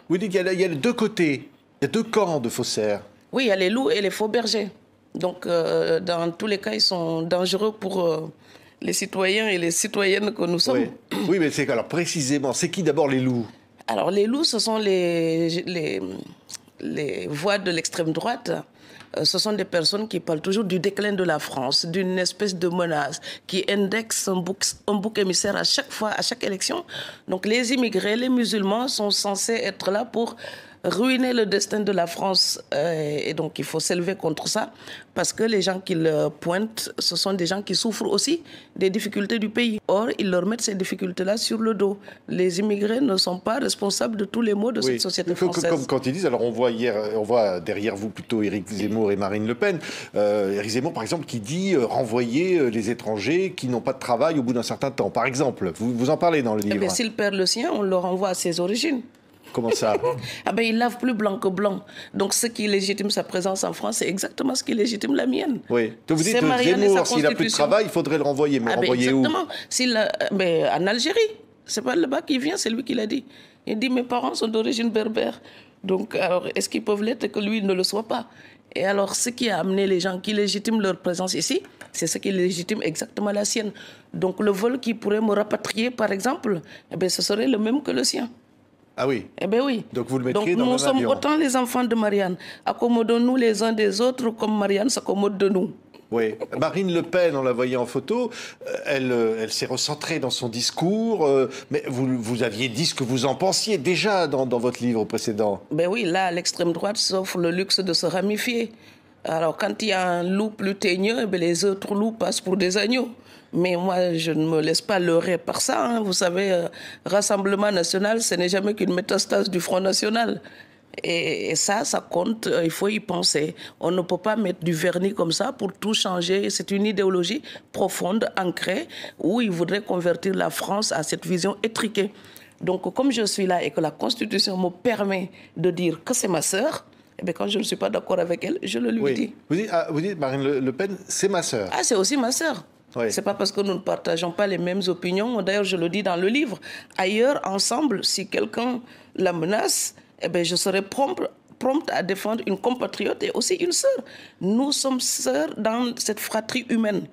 Vous dites qu'il y a les deux côtés, il y a deux camps de faussaires. Oui, il y a les loups et les faux bergers. Donc, dans tous les cas, ils sont dangereux pour les citoyens et les citoyennes que nous sommes. Oui, mais alors précisément, c'est qui d'abord les loups? Alors, les loups, ce sont les voix de l'extrême droite. Ce sont des personnes qui parlent toujours du déclin de la France, d'une espèce de menace, qui indexent un bouc émissaire à chaque fois, à chaque élection. Donc les immigrés, les musulmans sont censés être là pour ruiner le destin de la France. Et donc il faut s'élever contre ça, parce que les gens qu'ils pointent, ce sont des gens qui souffrent aussi des difficultés du pays. Or, ils leur mettent ces difficultés-là sur le dos. Les immigrés ne sont pas responsables de tous les maux de cette société française. Comme quand ils disent, alors on voit derrière vous plutôt Éric Zemmour et Marine Le Pen. Éric Zemmour, par exemple, qui dit renvoyer les étrangers qui n'ont pas de travail au bout d'un certain temps. Par exemple, vous en parlez dans le livre. Eh bien, s'il perd le sien, on le renvoie à ses origines. Comment ça? Ah ben, il lave plus blanc que blanc. Donc, ce qui légitime sa présence en France, c'est exactement ce qui légitime la mienne. Oui. Donc vous dites, Zemmour, s'il n'a plus de travail, il faudrait le renvoyer. Mais renvoyer où? Mais en Algérie. C'est pas là-bas qui vient, c'est lui qui l'a dit. Il dit, mes parents sont d'origine berbère. Donc, alors, est-ce qu'ils peuvent l'être et que lui ne le soit pas? Et alors, ce qui a amené les gens qui légitiment leur présence ici, c'est ce qui légitime exactement la sienne. Donc, le vol qui pourrait me rapatrier, par exemple, eh bien, ce serait le même que le sien. Ah oui. Eh bien oui. Donc vous le mettriez dans le même avion. Nous sommes autant les enfants de Marianne. Accommodons-nous les uns des autres comme Marianne s'accommode de nous. Oui. Marine Le Pen, on la voyait en photo, elle s'est recentrée dans son discours, mais vous aviez dit ce que vous en pensiez déjà dans votre livre précédent. Ben oui, là, l'extrême droite s'offre le luxe de se ramifier. Alors, quand il y a un loup plus teigneux, ben les autres loups passent pour des agneaux. Mais moi, je ne me laisse pas leurrer par ça. Hein. Vous savez, Rassemblement national, ce n'est jamais qu'une métastase du Front national. Et ça compte, il faut y penser. On ne peut pas mettre du vernis comme ça pour tout changer. C'est une idéologie profonde, ancrée, où ils voudraient convertir la France à cette vision étriquée. Donc, comme je suis là et que la Constitution me permet de dire que c'est ma sœur, eh bien, quand je ne suis pas d'accord avec elle, je le lui dis. Vous dites, Marine Le Pen, c'est ma sœur. Ah, c'est aussi ma sœur. Oui. Ce n'est pas parce que nous ne partageons pas les mêmes opinions. D'ailleurs, je le dis dans le livre. Ailleurs, ensemble, si quelqu'un la menace, eh bien, je serai prompte à défendre une compatriote et aussi une sœur. Nous sommes sœurs dans cette fratrie humaine.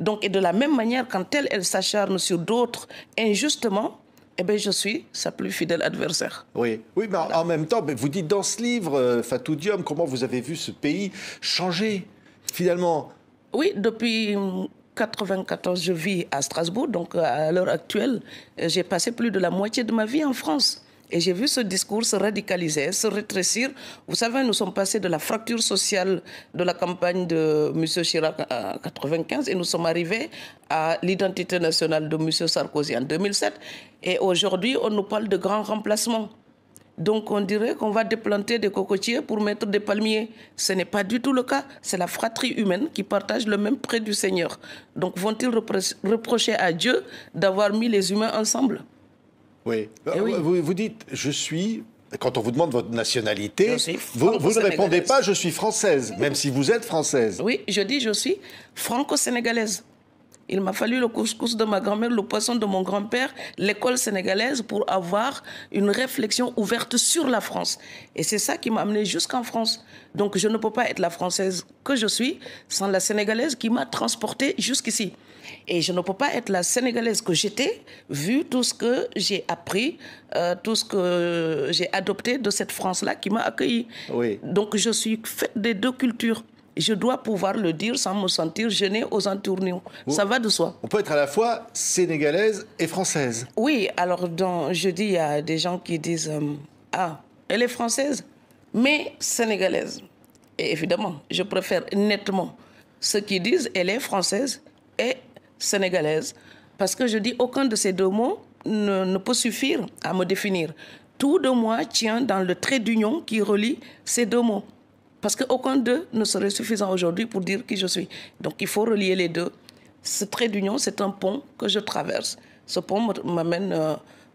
Donc, et de la même manière, quand elle s'acharne sur d'autres injustement, eh bien, je suis sa plus fidèle adversaire. Oui, mais voilà. En même temps, vous dites dans ce livre, Fatou Diom, comment vous avez vu ce pays changer, finalement. Oui, depuis 1994, je vis à Strasbourg, donc à l'heure actuelle, j'ai passé plus de la moitié de ma vie en France. Et j'ai vu ce discours se radicaliser, se rétrécir. Vous savez, nous sommes passés de la fracture sociale de la campagne de M. Chirac en 1995 et nous sommes arrivés à l'identité nationale de M. Sarkozy en 2007. Et aujourd'hui, on nous parle de grands remplacements. Donc on dirait qu'on va déplanter des cocotiers pour mettre des palmiers. Ce n'est pas du tout le cas. C'est la fratrie humaine qui partage le même prêt du Seigneur. Donc vont-ils reprocher à Dieu d'avoir mis les humains ensemble? Oui. Vous dites, je suis... Quand on vous demande votre nationalité, vous ne répondez pas « je suis française », même si vous êtes française. Oui, je dis « je suis franco-sénégalaise ». Il m'a fallu le couscous de ma grand-mère, le poisson de mon grand-père, l'école sénégalaise pour avoir une réflexion ouverte sur la France. Et c'est ça qui m'a amené jusqu'en France. Donc je ne peux pas être la Française que je suis sans la Sénégalaise qui m'a transportée jusqu'ici. Et je ne peux pas être la Sénégalaise que j'étais, vu tout ce que j'ai appris, tout ce que j'ai adopté de cette France-là qui m'a accueillie. Oui. Donc je suis faite des deux cultures. Je dois pouvoir le dire sans me sentir gênée aux entournures. Ça va de soi. On peut être à la fois sénégalaise et française. Oui, alors je dis, il y a des gens qui disent ah, elle est française, mais sénégalaise. Et évidemment, je préfère nettement ceux qui disent elle est française et sénégalaise. Parce que je dis, aucun de ces deux mots ne peut suffire à me définir. Tout de moi tient dans le trait d'union qui relie ces deux mots. Parce qu'aucun d'eux ne serait suffisant aujourd'hui pour dire qui je suis. Donc il faut relier les deux. Ce trait d'union, c'est un pont que je traverse. Ce pont m'amène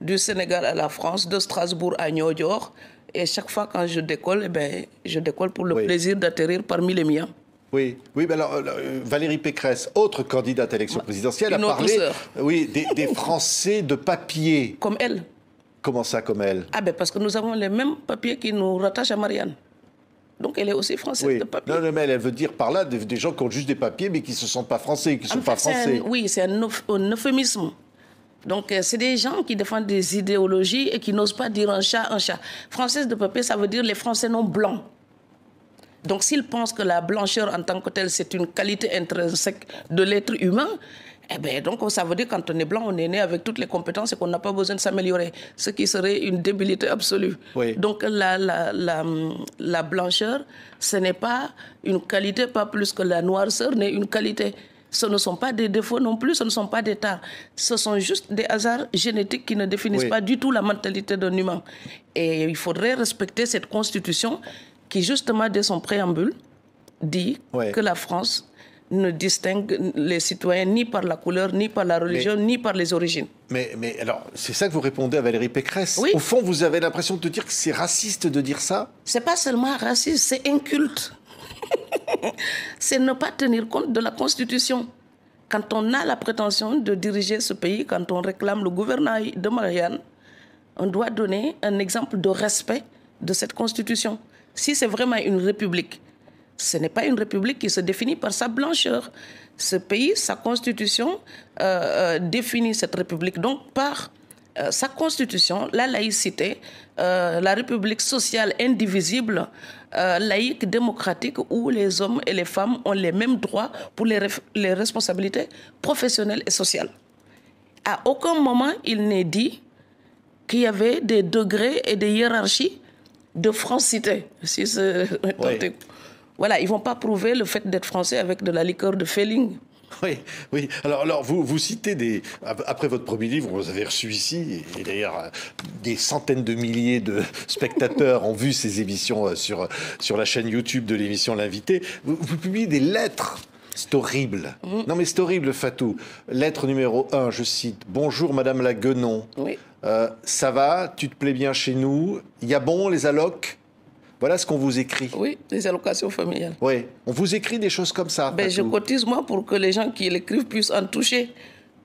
du Sénégal à la France, de Strasbourg à Niodior. Et chaque fois quand je décolle, eh bien, je décolle pour le plaisir d'atterrir parmi les miens. Oui, mais alors Valérie Pécresse, autre candidate à l'élection présidentielle, a parlé des Français de papier. Comme elle. Comment ça, comme elle? Ah ben parce que nous avons les mêmes papiers qui nous rattachent à Marianne. Donc elle est aussi française Oui. de papier. Non, mais elle veut dire par là des gens qui ont juste des papiers mais qui ne se sentent pas français, qui ne sont pas français. Oui, c'est un euphémisme. Donc c'est des gens qui défendent des idéologies et qui n'osent pas dire un chat, un chat. Française de papier, ça veut dire les Français non blancs. Donc s'ils pensent que la blancheur en tant que telle, c'est une qualité intrinsèque de l'être humain, eh bien, donc ça veut dire que quand on est blanc, on est né avec toutes les compétences et qu'on n'a pas besoin de s'améliorer, ce qui serait une débilité absolue. Oui. Donc la blancheur, ce n'est pas une qualité, pas plus que la noirceur n'est une qualité. Ce ne sont pas des défauts non plus, ce ne sont pas des tares. Ce sont juste des hasards génétiques qui ne définissent pas du tout la mentalité d'un humain. Et il faudrait respecter cette constitution qui, justement, dès son préambule, dit que la France ne distingue les citoyens ni par la couleur, ni par la religion, ni par les origines. Mais alors, c'est ça que vous répondez à Valérie Pécresse. Oui. Au fond, vous avez l'impression de dire que c'est raciste de dire ça? C'est pas seulement raciste, c'est inculte. C'est ne pas tenir compte de la Constitution. Quand on a la prétention de diriger ce pays, quand on réclame le gouvernement de Marianne, on doit donner un exemple de respect de cette Constitution. Si c'est vraiment une république, ce n'est pas une république qui se définit par sa blancheur. Ce pays, sa constitution, définit cette république donc par sa constitution, la laïcité, la république sociale indivisible, laïque, démocratique, où les hommes et les femmes ont les mêmes droits pour les responsabilités professionnelles et sociales. À aucun moment, il n'est dit qu'il y avait des degrés et des hiérarchies de francité. Si voilà, ils ne vont pas prouver le fait d'être français avec de la liqueur de Felling. Oui, oui. Alors vous citez après votre premier livre, vous avez reçu ici, et d'ailleurs des centaines de milliers de spectateurs ont vu ces émissions sur la chaîne YouTube de l'émission L'Invité. Vous publiez des lettres. C'est horrible. Non mais c'est horrible, Fatou. Lettre numéro 1, je cite. Bonjour Madame la Guenon. Oui. Ça va? Tu te plais bien chez nous? Il y a bon les allocs? Voilà ce qu'on vous écrit. Oui, les allocations familiales. Oui, on vous écrit des choses comme ça. Ben, je cotise moi pour que les gens qui l'écrivent puissent en toucher.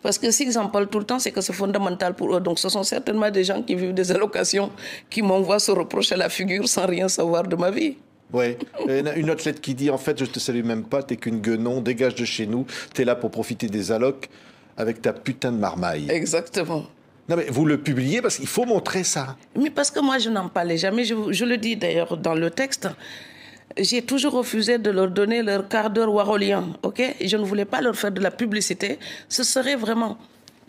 Parce que s'ils en parlent tout le temps, c'est que c'est fondamental pour eux. Donc ce sont certainement des gens qui vivent des allocations qui m'envoient se reprocher à la figure sans rien savoir de ma vie. Oui, une autre lettre qui dit, en fait, je te salue même pas, t'es qu'une guenon, dégage de chez nous, t'es là pour profiter des allocs avec ta putain de marmaille. Exactement. Non mais vous le publiez parce qu'il faut montrer ça. Mais parce que moi je n'en parlais jamais, je le dis d'ailleurs dans le texte, j'ai toujours refusé de leur donner leur quart d'heure warolien, ok? Je ne voulais pas leur faire de la publicité, ce serait vraiment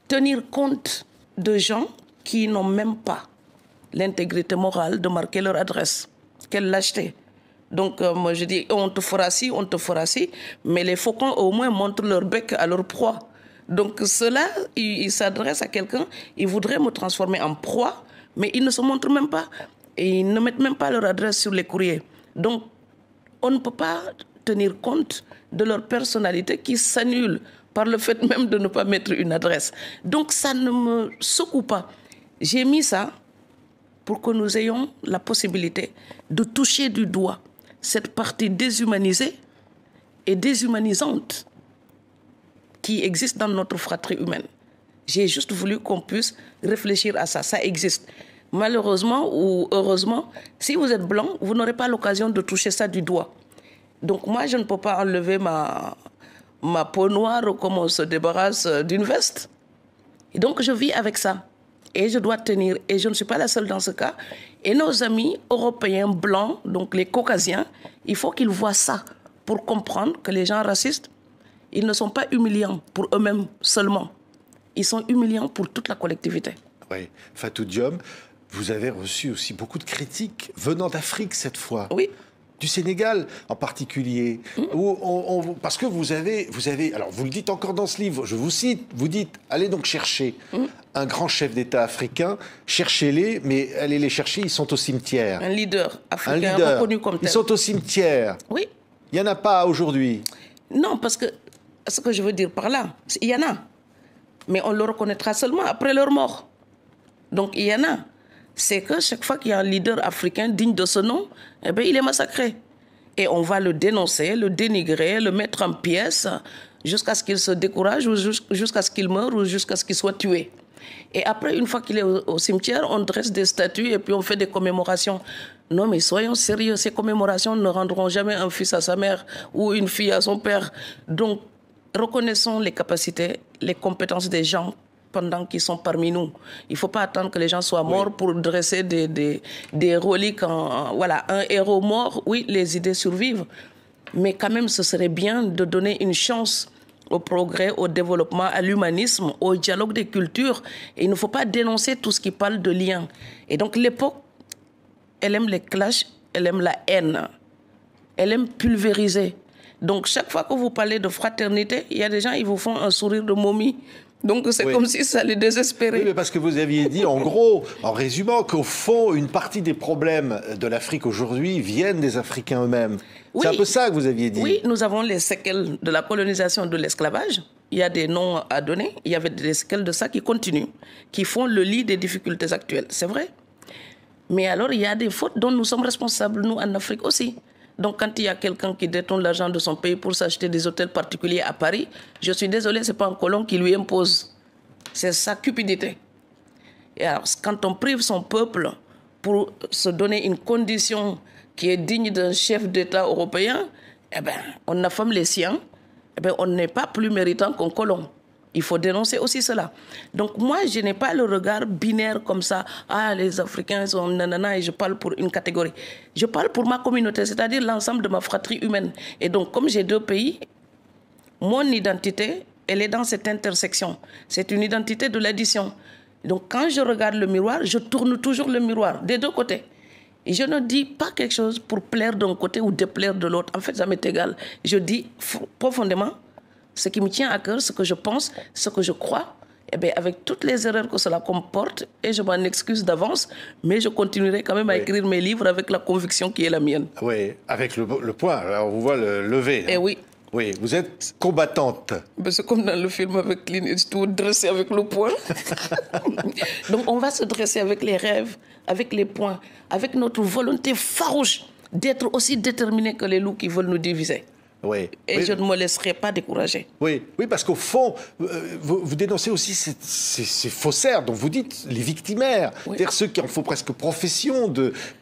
tenir compte de gens qui n'ont même pas l'intégrité morale de marquer leur adresse. Quelle lâcheté! Donc, moi, je dis, on te fera ci, mais les faucons, au moins, montrent leur bec à leur proie. Donc, ceux-là, ils s'adressent à quelqu'un, ils voudraient me transformer en proie, mais ils ne se montrent même pas. Et ils ne mettent même pas leur adresse sur les courriers. Donc, on ne peut pas tenir compte de leur personnalité qui s'annule par le fait même de ne pas mettre une adresse. Donc, ça ne me secoue pas. J'ai mis ça pour que nous ayons la possibilité de toucher du doigt cette partie déshumanisée et déshumanisante qui existe dans notre fratrie humaine. J'ai juste voulu qu'on puisse réfléchir à ça. Ça existe. Malheureusement ou heureusement, si vous êtes blanc, vous n'aurez pas l'occasion de toucher ça du doigt. Donc moi, je ne peux pas enlever ma peau noire comme on se débarrasse d'une veste. Et donc, je vis avec ça. Et je dois tenir, et je ne suis pas la seule dans ce cas. Et nos amis européens blancs, donc les caucasiens, il faut qu'ils voient ça pour comprendre que les gens racistes, ils ne sont pas humiliants pour eux-mêmes seulement. Ils sont humiliants pour toute la collectivité. Oui, Fatou Diome, vous avez reçu aussi beaucoup de critiques venant d'Afrique cette fois. Oui. Du Sénégal en particulier, parce que vous avez, alors vous le dites encore dans ce livre, je vous cite, vous dites, allez donc chercher un grand chef d'État africain, cherchez-les, mais allez les chercher, ils sont au cimetière. Un leader africain reconnu comme tel. Ils sont au cimetière. Oui. Il n'y en a pas aujourd'hui. Non, parce que ce que je veux dire par là, il y en a, mais on le reconnaîtra seulement après leur mort. Donc il y en a. C'est que chaque fois qu'il y a un leader africain digne de ce nom, eh bien, il est massacré. Et on va le dénoncer, le dénigrer, le mettre en pièces jusqu'à ce qu'il se décourage ou jusqu'à ce qu'il meure ou jusqu'à ce qu'il soit tué. Et après, une fois qu'il est au cimetière, on dresse des statues et puis on fait des commémorations. Non, mais soyons sérieux, ces commémorations ne rendront jamais un fils à sa mère ou une fille à son père. Donc, reconnaissons les capacités, les compétences des gens pendant qu'ils sont parmi nous. Il ne faut pas attendre que les gens soient morts pour dresser des reliques. Voilà, un héros mort, oui, les idées survivent. Mais quand même, ce serait bien de donner une chance au progrès, au développement, à l'humanisme, au dialogue des cultures. Et il ne faut pas dénoncer tout ce qui parle de lien. Et donc l'époque, elle aime les clashs, elle aime la haine. Elle aime pulvériser. Donc chaque fois que vous parlez de fraternité, il y a des gens, ils vous font un sourire de momie. Donc c'est comme si ça les désespérait. Oui, mais parce que vous aviez dit, en gros, en résumant, qu'au fond, une partie des problèmes de l'Afrique aujourd'hui viennent des Africains eux-mêmes. Oui. C'est un peu ça que vous aviez dit. Oui, nous avons les séquelles de la colonisation, de l'esclavage. Il y a des noms à donner. Il y avait des séquelles de ça qui continuent, qui font le lit des difficultés actuelles. C'est vrai. Mais alors, il y a des fautes dont nous sommes responsables, nous, en Afrique aussi. Donc, quand il y a quelqu'un qui détourne l'argent de son pays pour s'acheter des hôtels particuliers à Paris, je suis désolée, ce n'est pas un colon qui lui impose. C'est sa cupidité. Et alors, quand on prive son peuple pour se donner une condition qui est digne d'un chef d'État européen, eh bien, on affame les siens, eh bien, on n'est pas plus méritant qu'un colon. Il faut dénoncer aussi cela. Donc moi, je n'ai pas le regard binaire comme ça. Ah, les Africains sont nanana et je parle pour une catégorie. Je parle pour ma communauté, c'est-à-dire l'ensemble de ma fratrie humaine. Et donc, comme j'ai deux pays, mon identité, elle est dans cette intersection. C'est une identité de l'addition. Donc quand je regarde le miroir, je tourne toujours le miroir des deux côtés. Et je ne dis pas quelque chose pour plaire d'un côté ou déplaire de l'autre. En fait, ça m'est égal. Je dis profondément ce qui me tient à cœur, ce que je pense, ce que je crois, eh bien, avec toutes les erreurs que cela comporte, et je m'en excuse d'avance, mais je continuerai quand même à écrire mes livres avec la conviction qui est la mienne. Oui, avec le point. Alors, on vous voit le lever. Eh oui. Oui, vous êtes combattante. C'est comme dans le film avec Clint Eastwood, dressé avec le poing. Donc, on va se dresser avec les rêves, avec les poings, avec notre volonté farouche d'être aussi déterminés que les loups qui veulent nous diviser. Oui. Et je ne me laisserai pas décourager. Oui, oui, parce qu'au fond, vous dénoncez aussi ces faussaires dont vous dites les victimaires, c'est-à-dire ceux qui en font presque profession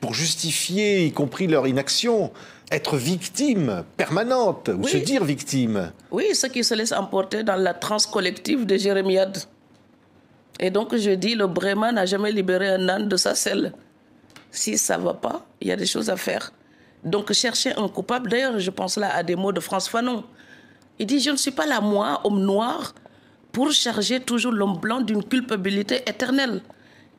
pour justifier, y compris leur inaction, être victime permanente ou se dire victime. Oui, ceux qui se laissent emporter dans la transe collective de Jérémiade. Et donc je dis, le Bréma n'a jamais libéré un âne de sa selle. Si ça ne va pas, il y a des choses à faire. Donc, chercher un coupable, d'ailleurs, je pense là à des mots de Frantz Fanon. Il dit, je ne suis pas là, moi, homme noir, pour charger toujours l'homme blanc d'une culpabilité éternelle.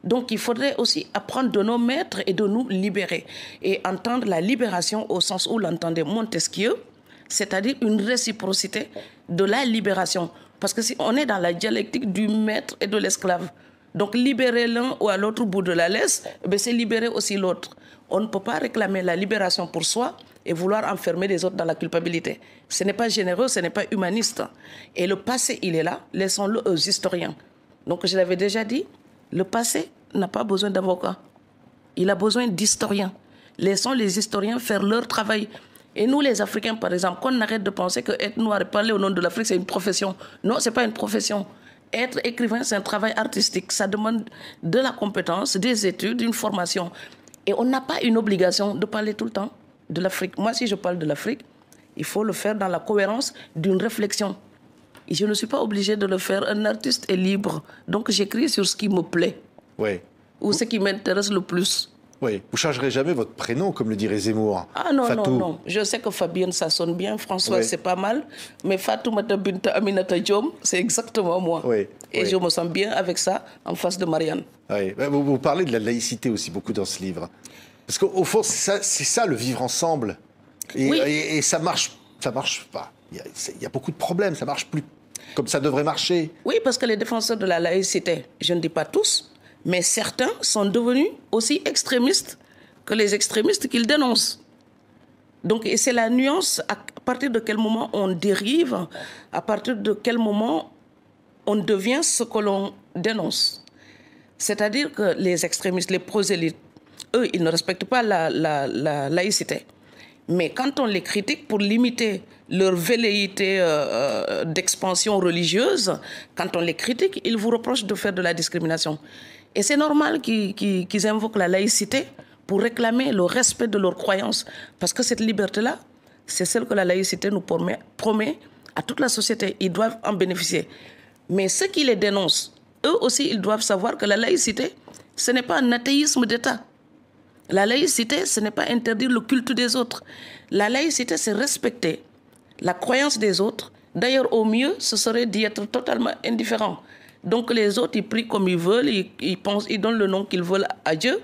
Donc, il faudrait aussi apprendre de nos maîtres et de nous libérer. Et entendre la libération au sens où l'entendait Montesquieu, c'est-à-dire une réciprocité de la libération. Parce que si on est dans la dialectique du maître et de l'esclave, donc libérer l'un ou à l'autre bout de la laisse, c'est libérer aussi l'autre. On ne peut pas réclamer la libération pour soi et vouloir enfermer les autres dans la culpabilité. Ce n'est pas généreux, ce n'est pas humaniste. Et le passé, il est là, laissons-le aux historiens. Donc je l'avais déjà dit, le passé n'a pas besoin d'avocats. Il a besoin d'historiens. Laissons les historiens faire leur travail. Et nous, les Africains, par exemple, qu'on arrête de penser que être noir et parler au nom de l'Afrique, c'est une profession. Non, ce n'est pas une profession. Être écrivain, c'est un travail artistique. Ça demande de la compétence, des études, une formation. Et on n'a pas une obligation de parler tout le temps de l'Afrique. Moi, si je parle de l'Afrique, il faut le faire dans la cohérence d'une réflexion. Et je ne suis pas obligée de le faire. Un artiste est libre. Donc, j'écris sur ce qui me plaît. Oui. Ou ce qui m'intéresse le plus. Oui. Vous ne changerez jamais votre prénom, comme le dirait Zemmour. Ah non, Fatou. Non. Je sais que Fabienne, ça sonne bien. François, c'est pas mal. Mais Fatoumata Binta Aminata Diom, c'est exactement moi. Oui. Et je me sens bien avec ça, en face de Marianne. Oui. Vous parlez de la laïcité aussi beaucoup dans ce livre. Parce qu'au fond, c'est ça, le vivre ensemble. Et ça marche pas. Il y a beaucoup de problèmes, ça marche plus comme ça devrait marcher. Oui, parce que les défenseurs de la laïcité, je ne dis pas tous, mais certains sont devenus aussi extrémistes que les extrémistes qu'ils dénoncent. Donc, c'est la nuance, à partir de quel moment on dérive, à partir de quel moment on devient ce que l'on dénonce. C'est-à-dire que les extrémistes, les prosélytes, eux, ils ne respectent pas la laïcité. Mais quand on les critique pour limiter leur velléité d'expansion religieuse, quand on les critique, ils vous reprochent de faire de la discrimination. Et c'est normal qu'ils invoquent la laïcité pour réclamer le respect de leurs croyances. Parce que cette liberté-là, c'est celle que la laïcité nous promet à toute la société. Ils doivent en bénéficier. Mais ceux qui les dénoncent, eux aussi, ils doivent savoir que la laïcité, ce n'est pas un athéisme d'État. La laïcité, ce n'est pas interdire le culte des autres. La laïcité, c'est respecter la croyance des autres. D'ailleurs, au mieux, ce serait d'y être totalement indifférent. Donc les autres, ils prient comme ils veulent, ils donnent le nom qu'ils veulent à Dieu.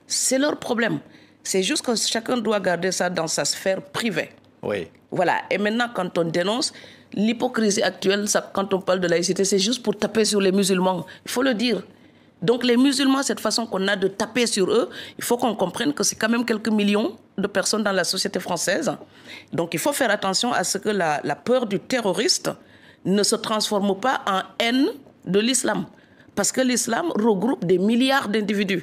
C'est leur problème. C'est juste que chacun doit garder ça dans sa sphère privée. Oui. Voilà. Et maintenant, quand on dénonce l'hypocrisie actuelle, ça, quand on parle de laïcité, c'est juste pour taper sur les musulmans. Il faut le dire. Donc les musulmans, cette façon qu'on a de taper sur eux, il faut qu'on comprenne que c'est quand même quelques millions de personnes dans la société française. Donc il faut faire attention à ce que la peur du terroriste ne se transforme pas en haine de l'islam. Parce que l'islam regroupe des milliards d'individus.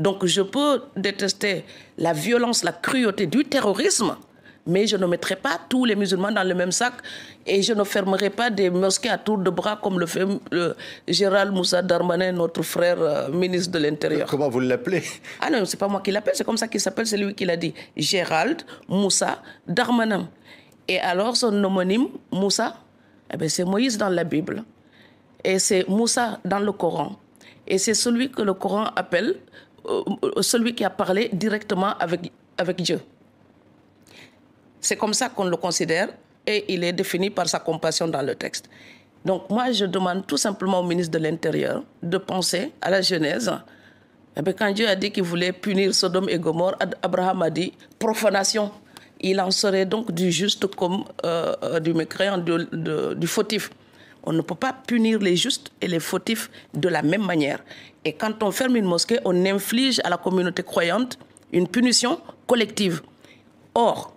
Donc je peux détester la violence, la cruauté du terrorisme, mais je ne mettrai pas tous les musulmans dans le même sac et je ne fermerai pas des mosquées à tour de bras comme le fait Gérald Moussa Darmanin, notre frère ministre de l'Intérieur. Comment vous l'appelez? Ah non, c'est pas moi qui l'appelle, c'est comme ça qu'il s'appelle, c'est lui qui l'a dit. Gérald Moussa Darmanin. Et alors son homonyme, Moussa, eh bien, c'est Moïse dans la Bible. Et c'est Moussa dans le Coran. Et c'est celui que le Coran appelle, celui qui a parlé directement avec Dieu. C'est comme ça qu'on le considère et il est défini par sa compassion dans le texte. Donc moi, je demande tout simplement au ministre de l'Intérieur de penser à la Genèse. Et bien, quand Dieu a dit qu'il voulait punir Sodome et Gomorrhe, Abraham a dit profanation. Il en serait donc du juste comme du mécréant, du fautif. On ne peut pas punir les justes et les fautifs de la même manière. Et quand on ferme une mosquée, on inflige à la communauté croyante une punition collective. Or,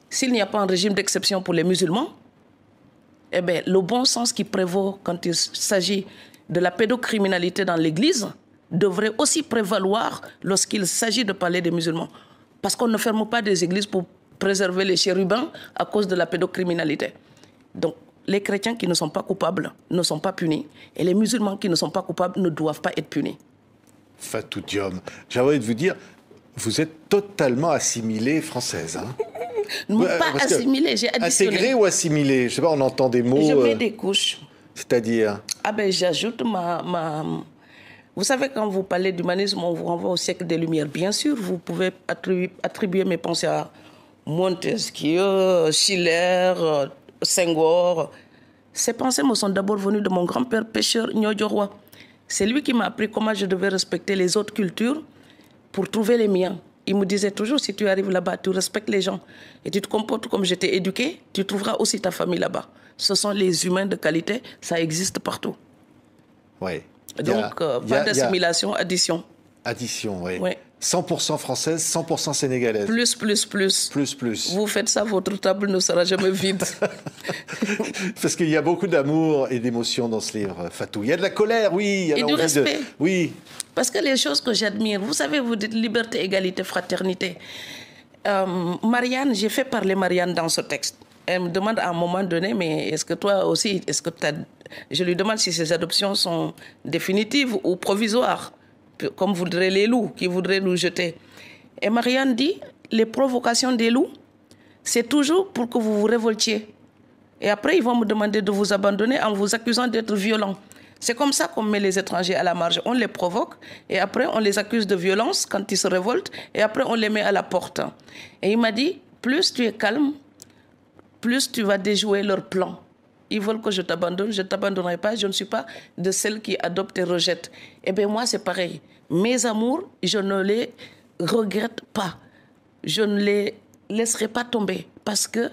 s'il n'y a pas un régime d'exception pour les musulmans, eh bien, le bon sens qui prévaut quand il s'agit de la pédocriminalité dans l'Église devrait aussi prévaloir lorsqu'il s'agit de parler des musulmans. Parce qu'on ne ferme pas des églises pour préserver les chérubins à cause de la pédocriminalité. Donc, les chrétiens qui ne sont pas coupables ne sont pas punis. Et les musulmans qui ne sont pas coupables ne doivent pas être punis. Fatou Diom, j'ai envie de vous dire, vous êtes totalement assimilée française. Hein? Non, pas assimilée, j'ai additionné. Intégrée ou assimilée? Je ne sais pas, on entend des mots... Je mets des couches. C'est-à-dire? Ah ben, j'ajoute ma... Vous savez, quand vous parlez d'humanisme, on vous renvoie au siècle des Lumières. Bien sûr, vous pouvez attribuer mes pensées à Montesquieu, Schiller, Senghor. Ces pensées me sont d'abord venues de mon grand-père pêcheur Nyodjorwa. C'est lui qui m'a appris comment je devais respecter les autres cultures pour trouver les miens. Il me disait toujours, si tu arrives là-bas, tu respectes les gens et tu te comportes comme je t'ai éduqué, tu trouveras aussi ta famille là-bas. Ce sont les humains de qualité, ça existe partout. Oui. Donc, pas d'assimilation, addition. Addition, oui. Ouais. 100% française, 100% sénégalaise. Plus. Vous faites ça, votre table ne sera jamais vide. Parce qu'il y a beaucoup d'amour et d'émotion dans ce livre, Fatou. Il y a de la colère, oui. Il y a et du respect. Oui. Parce que les choses que j'admire, vous savez, vous dites liberté, égalité, fraternité. Marianne, j'ai fait parler Marianne dans ce texte. Elle me demande à un moment donné, mais est-ce que toi aussi, je lui demande si ces adoptions sont définitives ou provisoires, comme voudraient les loups qui voudraient nous jeter. Et Marianne dit, les provocations des loups, c'est toujours pour que vous vous révoltiez. Et après, ils vont me demander de vous abandonner en vous accusant d'être violent. C'est comme ça qu'on met les étrangers à la marge. On les provoque et après, on les accuse de violence quand ils se révoltent et après, on les met à la porte. Et il m'a dit, plus tu es calme, plus tu vas déjouer leur plan. Ils veulent que je t'abandonne, je ne t'abandonnerai pas, je ne suis pas de celles qui adoptent et rejettent. Eh bien, moi, c'est pareil. Mes amours, je ne les regrette pas. Je ne les laisserai pas tomber parce que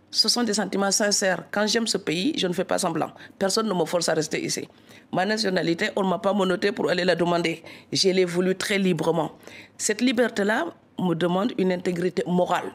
ce sont des sentiments sincères. Quand j'aime ce pays, je ne fais pas semblant. Personne ne me force à rester ici. Ma nationalité, on ne m'a pas menotté pour aller la demander. Je l'ai voulu très librement. Cette liberté-là me demande une intégrité morale.